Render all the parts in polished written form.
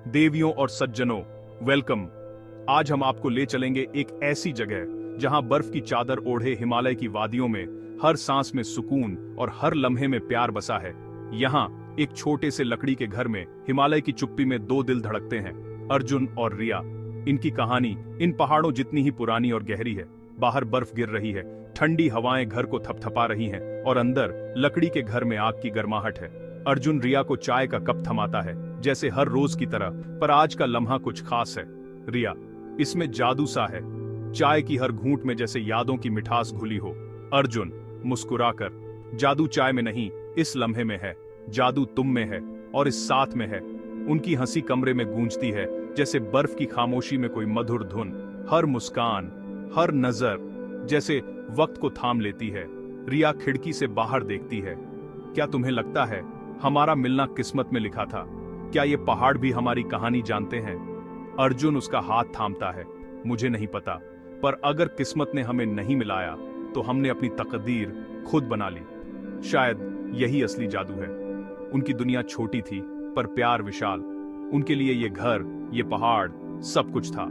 देवियों और सज्जनों, वेलकम। आज हम आपको ले चलेंगे एक ऐसी जगह जहां बर्फ की चादर ओढ़े हिमालय की वादियों में हर सांस में सुकून और हर लम्हे में प्यार बसा है। यहाँ एक छोटे से लकड़ी के घर में हिमालय की चुप्पी में दो दिल धड़कते हैं, अर्जुन और रिया। इनकी कहानी इन पहाड़ों जितनी ही पुरानी और गहरी है। बाहर बर्फ गिर रही है, ठंडी हवाएं घर को थपथपा रही हैं और अंदर लकड़ी के घर में आग की गर्माहट है। अर्जुन रिया को चाय का कप थमाता है, जैसे हर रोज की तरह, पर आज का लम्हा कुछ खास है। रिया, इसमें जादू सा है, चाय की हर घूंट में जैसे यादों की मिठास घुली हो। अर्जुन मुस्कुराकर, जादू चाय में नहीं, इस लम्हे में है, जादू तुम में है और इस साथ में है। उनकी हंसी कमरे में गूंजती है, जैसे बर्फ की खामोशी में कोई मधुर धुन। हर मुस्कान, हर नजर जैसे वक्त को थाम लेती है। रिया खिड़की से बाहर देखती है। क्या तुम्हें लगता है हमारा मिलना किस्मत में लिखा था? क्या ये पहाड़ भी हमारी कहानी जानते हैं? अर्जुन उसका हाथ थामता है। मुझे नहीं पता, पर अगर किस्मत ने हमें नहीं मिलाया तो हमने अपनी तकदीर खुद बना ली। शायद यही असली जादू है। उनकी दुनिया छोटी थी पर प्यार विशाल। उनके लिए ये घर, ये पहाड़ सब कुछ था।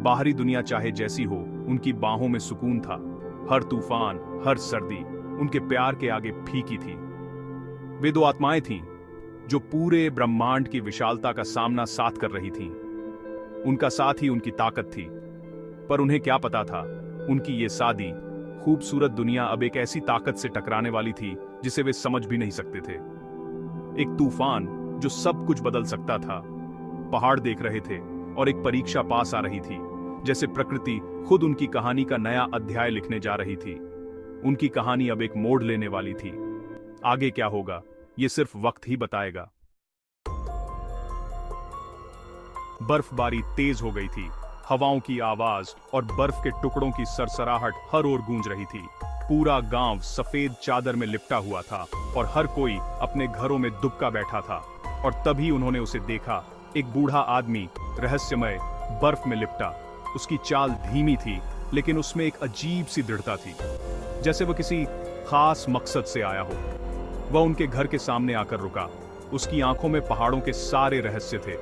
बाहरी दुनिया चाहे जैसी हो, उनकी बाहों में सुकून था। हर तूफान, हर सर्दी उनके प्यार के आगे फीकी थी। वे दो आत्माएं थीं जो पूरे ब्रह्मांड की विशालता का सामना साथ कर रही थीं। उनका साथ ही उनकी ताकत थी। पर उन्हें क्या पता था, उनकी ये सादी खूबसूरत दुनिया अब एक ऐसी ताकत से टकराने वाली थी जिसे वे समझ भी नहीं सकते थे। एक तूफान जो सब कुछ बदल सकता था। पहाड़ देख रहे थे और एक परीक्षा पास आ रही थी, जैसे प्रकृति खुद उनकी कहानी का नया अध्याय लिखने जा रही थी। उनकी कहानी अब एक मोड़ लेने वाली थी। आगे क्या होगा, ये सिर्फ वक्त ही बताएगा। बर्फबारी तेज हो गई थी। हवाओं की आवाज और बर्फ के टुकड़ों की सरसराहट हर ओर गूंज रही थी। पूरा गांव सफेद चादर में लिपटा हुआ था और हर कोई अपने घरों में दुबका बैठा था। और तभी उन्होंने उसे देखा, एक बूढ़ा आदमी रहस्यमय बर्फ में लिपटा। उसकी चाल धीमी थी, लेकिन उसमें एक अजीब सी दृढ़ता थी, जैसे वह किसी खास मकसद से आया हो। वह उनके घर के सामने आकर रुका। उसकी आंखों में पहाड़ों के सारे रहस्य थे।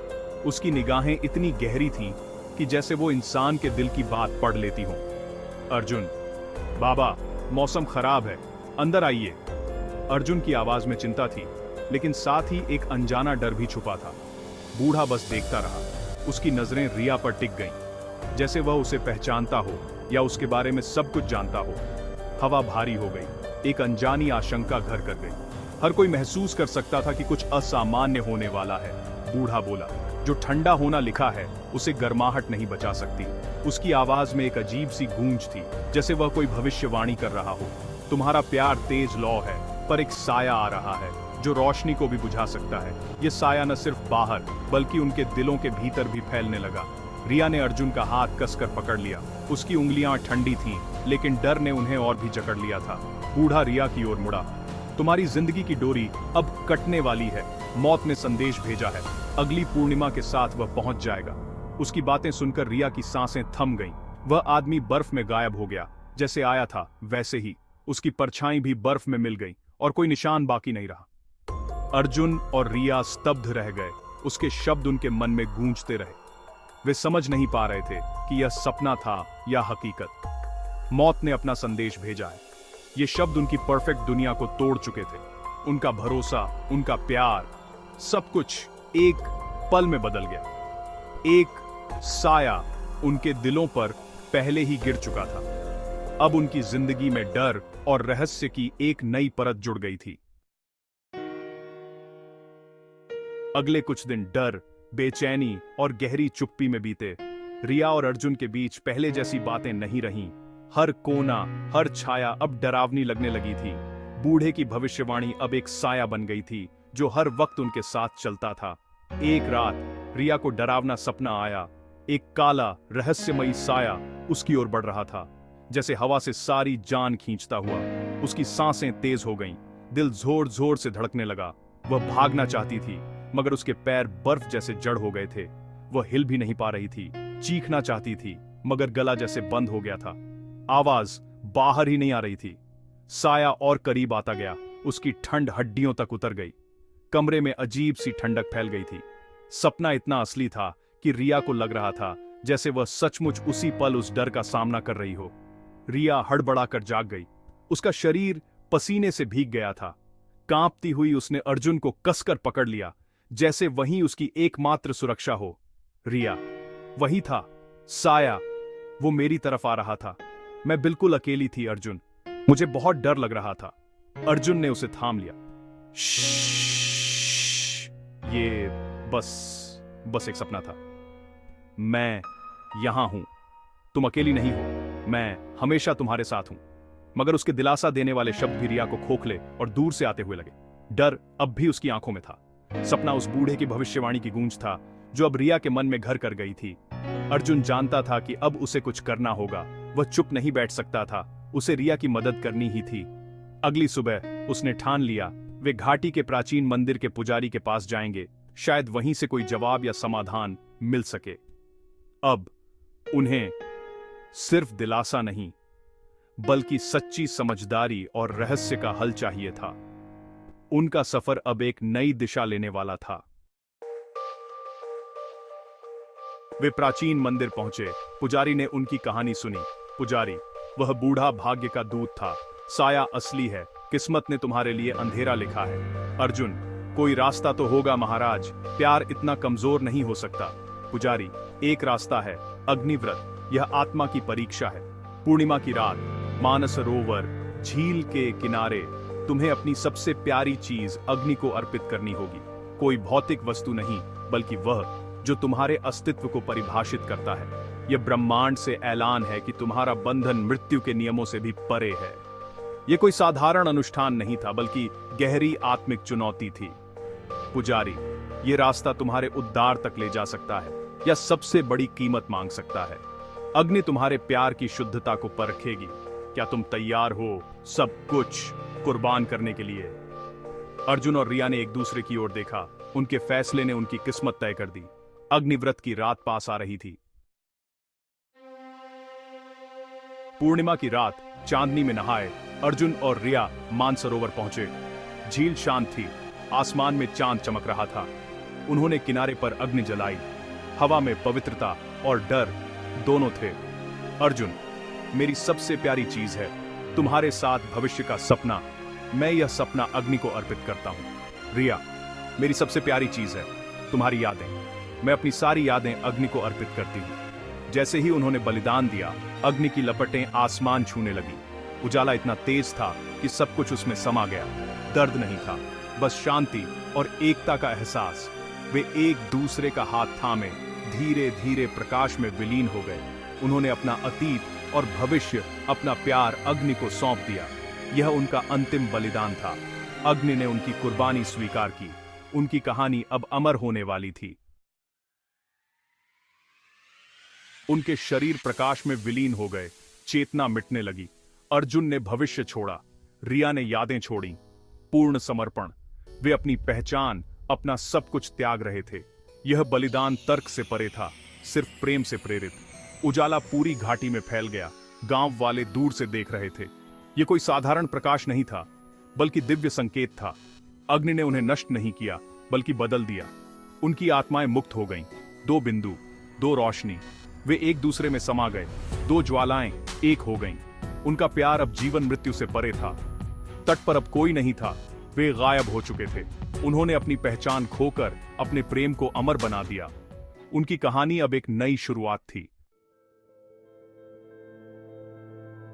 उसकी निगाहें इतनी गहरी थीं कि जैसे वो इंसान के दिल की बात पढ़ लेती हों। अर्जुन, बाबा, मौसम खराब है, अंदर आइए। अर्जुन की आवाज में चिंता थी, लेकिन साथ ही एक अनजाना डर भी छुपा था। बूढ़ा बस देखता रहा। उसकी नजरें रिया पर टिक गईं, जैसे वह उसे पहचानता हो या उसके बारे में सब कुछ जानता हो। हवा भारी हो गई। एक अनजानी आशंका घर कर गई। हर कोई महसूस कर सकता था कि कुछ असामान्य होने वाला है। बूढ़ा बोला, जो ठंडा होना लिखा है उसे गर्माहट नहीं बचा सकती। उसकी आवाज में एक अजीब सी गूंज थी, जैसे वह कोई भविष्यवाणी कर रहा हो। तुम्हारा प्यार तेज लौ है, पर एक साया आ रहा है जो रोशनी को भी बुझा सकता है। यह साया न सिर्फ बाहर बल्कि उनके दिलों के भीतर भी फैलने लगा। रिया ने अर्जुन का हाथ कसकर पकड़ लिया। उसकी उंगलियां ठंडी थीं, लेकिन डर ने उन्हें और भी जकड़ लिया था। बूढ़ा रिया की ओर मुड़ा। तुम्हारी जिंदगी की डोरी अब कटने वाली है। मौत ने संदेश भेजा है। अगली पूर्णिमा के साथ वह पहुंच जाएगा। उसकी बातें सुनकर रिया की सांसें थम गईं। वह आदमी बर्फ में गायब हो गया। जैसे आया था वैसे ही उसकी परछाई भी बर्फ में मिल गई और कोई निशान बाकी नहीं रहा। अर्जुन और रिया स्तब्ध रह गए। उसके शब्द उनके मन में गूंजते रहे। वे समझ नहीं पा रहे थे कि यह सपना था या हकीकत। मौत ने अपना संदेश भेजा है। ये शब्द उनकी परफेक्ट दुनिया को तोड़ चुके थे। उनका भरोसा, उनका प्यार, सब कुछ एक पल में बदल गया। एक साया उनके दिलों पर पहले ही गिर चुका था। अब उनकी जिंदगी में डर और रहस्य की एक नई परत जुड़ गई थी। अगले कुछ दिन डर, बेचैनी और गहरी चुप्पी में बीते। रिया और अर्जुन के बीच पहले जैसी बातें नहीं रहीं। हर कोना, हर छाया अब डरावनी लगने लगी थी। बूढ़े की भविष्यवाणी अब एक साया बन गई थी जो हर वक्त उनके साथ चलता था। एक रात रिया को डरावना सपना आया। एक काला, रहस्यमयी साया उसकी ओर बढ़ रहा था, जैसे हवा से सारी जान खींचता हुआ। उसकी सांसें तेज हो गईं, दिल जोर जोर से धड़कने लगा। वह भागना चाहती थी, मगर उसके पैर बर्फ जैसे जड़ हो गए थे। वह हिल भी नहीं पा रही थी। चीखना चाहती थी, मगर गला जैसे बंद हो गया था। आवाज बाहर ही नहीं आ रही थी। साया और करीब आता गया। उसकी ठंड हड्डियों तक उतर गई। कमरे में अजीब सी ठंडक फैल गई थी। सपना इतना असली था कि रिया को लग रहा था जैसे वह सचमुच उसी पल उस डर का सामना कर रही हो। रिया हड़बड़ाकर जाग गई। उसका शरीर पसीने से भीग गया था। कांपती हुई उसने अर्जुन को कसकर पकड़ लिया, जैसे वही उसकी एकमात्र सुरक्षा हो। रिया, वही था, साया, वो मेरी तरफ आ रहा था। मैं बिल्कुल अकेली थी अर्जुन, मुझे बहुत डर लग रहा था। अर्जुन ने उसे थाम लिया। श्श्श, ये बस एक सपना था। मैं यहां हूं, तुम अकेली नहीं हो, मैं हमेशा तुम्हारे साथ हूं। मगर उसके दिलासा देने वाले शब्द भी रिया को खोखले और दूर से आते हुए लगे। डर अब भी उसकी आंखों में था। सपना उस बूढ़े की भविष्यवाणी की गूंज था जो अब रिया के मन में घर कर गई थी। अर्जुन जानता था कि अब उसे कुछ करना होगा। वह चुप नहीं बैठ सकता था, उसे रिया की मदद करनी ही थी। अगली सुबह उसने ठान लिया, वे घाटी के प्राचीन मंदिर के पुजारी के पास जाएंगे। शायद वहीं से कोई जवाब या समाधान मिल सके। अब उन्हें सिर्फ दिलासा नहीं, बल्कि सच्ची समझदारी और रहस्य का हल चाहिए था। उनका सफर अब एक नई दिशा लेने वाला था। वे प्राचीन मंदिर पहुंचे। पुजारी ने उनकी कहानी सुनी। पुजारी, वह बूढ़ा भाग्य का दूत था। साया असली है, किस्मत ने तुम्हारे लिए अंधेरा लिखा है। अर्जुन, कोई रास्ता तो होगा महाराज, प्यार इतना कमजोर नहीं हो सकता। पुजारी, एक रास्ता है, अग्निव्रत, यह आत्मा की परीक्षा है। पूर्णिमा की रात, मानसरोवर, झील के किनारे तुम्हें अपनी सबसे प्यारी चीज अग्नि को अर्पित करनी होगी। कोई भौतिक वस्तु नहीं, बल्कि वह जो तुम्हारे अस्तित्व को परिभाषित करता है। यह ब्रह्मांड से ऐलान है कि तुम्हारा बंधन मृत्यु के नियमों से भी परे है। यह कोई साधारण अनुष्ठान नहीं था, बल्कि गहरी आत्मिक चुनौती थी। पुजारी, यह रास्ता तुम्हारे उद्धार तक ले जा सकता है या सबसे बड़ी कीमत मांग सकता है। अग्नि तुम्हारे प्यार की शुद्धता को परखेगी। क्या तुम तैयार हो सब कुछ कुर्बान करने के लिए? अर्जुन और रिया ने एक दूसरे की ओर देखा। उनके फैसले ने उनकी किस्मत तय कर दी। अग्निव्रत की रात पास आ रही थी। पूर्णिमा की रात, चांदनी में नहाए अर्जुन और रिया मानसरोवर पहुंचे। झील शांत थी, आसमान में चांद चमक रहा था। उन्होंने किनारे पर अग्नि जलाई। हवा में पवित्रता और डर दोनों थे। अर्जुन, मेरी सबसे प्यारी चीज है तुम्हारे साथ भविष्य का सपना। मैं यह सपना अग्नि को अर्पित करता हूं। रिया, मेरी सबसे प्यारी चीज है तुम्हारी यादें। मैं अपनी सारी यादें अग्नि को अर्पित करती हूं। जैसे ही उन्होंने बलिदान दिया, अग्नि की लपटें आसमान छूने लगी। उजाला इतना तेज था कि सब कुछ उसमें समा गया। दर्द नहीं था, बस शांति और एकता का एहसास। वे एक दूसरे का हाथ थामे धीरे धीरे प्रकाश में विलीन हो गए। उन्होंने अपना अतीत और भविष्य, अपना प्यार अग्नि को सौंप दिया। यह उनका अंतिम बलिदान था। अग्नि ने उनकी कुर्बानी स्वीकार की। उनकी कहानी अब अमर होने वाली थी। उनके शरीर प्रकाश में विलीन हो गए, चेतना मिटने लगी। अर्जुन ने भविष्य छोड़ा, रिया ने यादें छोड़ी। पूर्ण समर्पण। वे अपनी पहचान, अपना सब कुछ त्याग रहे थे। यह बलिदान तर्क से परे था, सिर्फ प्रेम से प्रेरित। उजाला पूरी घाटी में फैल गया। गांव वाले दूर से देख रहे थे। यह कोई साधारण प्रकाश नहीं था, बल्कि दिव्य संकेत था। अग्नि ने उन्हें नष्ट नहीं किया, बल्कि बदल दिया। उनकी आत्माएं मुक्त हो गईं। दो बिंदु, दो रोशनी, वे एक दूसरे में समा गए। दो ज्वालाएं एक हो गईं। उनका प्यार अब जीवन मृत्यु से परे था। तट पर अब कोई नहीं था, वे गायब हो चुके थे। उन्होंने अपनी पहचान खोकर अपने प्रेम को अमर बना दिया। उनकी कहानी अब एक नई शुरुआत थी।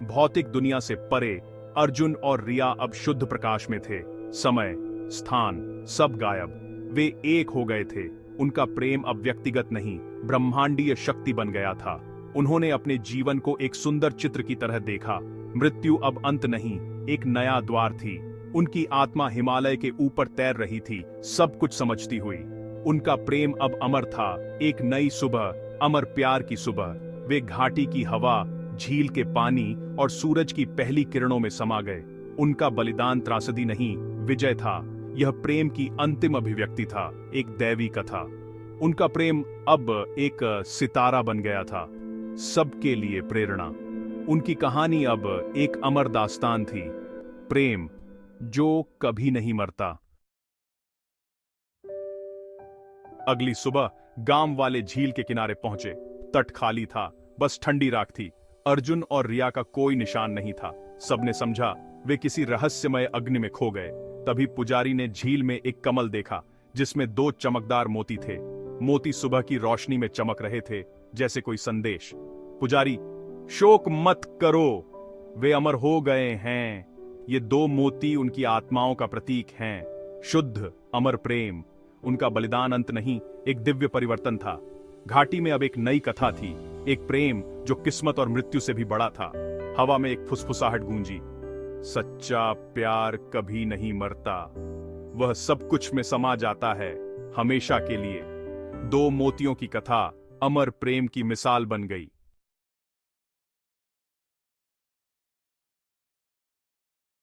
भौतिक दुनिया से परे अर्जुन और रिया अब शुद्ध प्रकाश में थे। समय, स्थान, सब गायब। वे एक हो गए थे। उनका प्रेम अब व्यक्तिगत नहीं, ब्रह्मांडीय शक्ति बन गया था। उन्होंने अपने जीवन को एक सुंदर चित्र की तरह देखा। मृत्यु अब अंत नहीं, एक नया द्वार थी। उनकी आत्मा हिमालय के ऊपर तैर रही थी, सब कुछ समझती हुई। उनका प्रेम अब अमर था, एक नई सुबह, अमर प्यार की सुबह। वे घाटी की हवा, झील के पानी और सूरज की पहली किरणों में समा गए। उनका बलिदान त्रासदी नहीं, विजय था। यह प्रेम की अंतिम अभिव्यक्ति था, एक दैवी कथा। उनका प्रेम अब एक सितारा बन गया था, सबके लिए प्रेरणा। उनकी कहानी अब एक अमर दास्तान थी, प्रेम जो कभी नहीं मरता। अगली सुबह गांव वाले झील के किनारे पहुंचे। तट खाली था, बस ठंडी राख थी। अर्जुन और रिया का कोई निशान नहीं था। सबने समझा वे किसी रहस्यमय अग्नि में खो गए। तभी पुजारी ने झील में एक कमल देखा जिसमें 2 चमकदार मोती थे। मोती सुबह की रोशनी में चमक रहे थे, जैसे कोई संदेश। पुजारी, शोक मत करो, वे अमर हो गए हैं। ये 2 मोती उनकी आत्माओं का प्रतीक हैं। शुद्ध अमर प्रेम। उनका बलिदान अंत नहीं, एक दिव्य परिवर्तन था। घाटी में अब एक नई कथा थी, एक प्रेम जो किस्मत और मृत्यु से भी बड़ा था। हवा में एक फुसफुसाहट गूंजी, सच्चा प्यार कभी नहीं मरता, वह सब कुछ में समा जाता है, हमेशा के लिए। 2 मोतियों की कथा अमर प्रेम की मिसाल बन गई।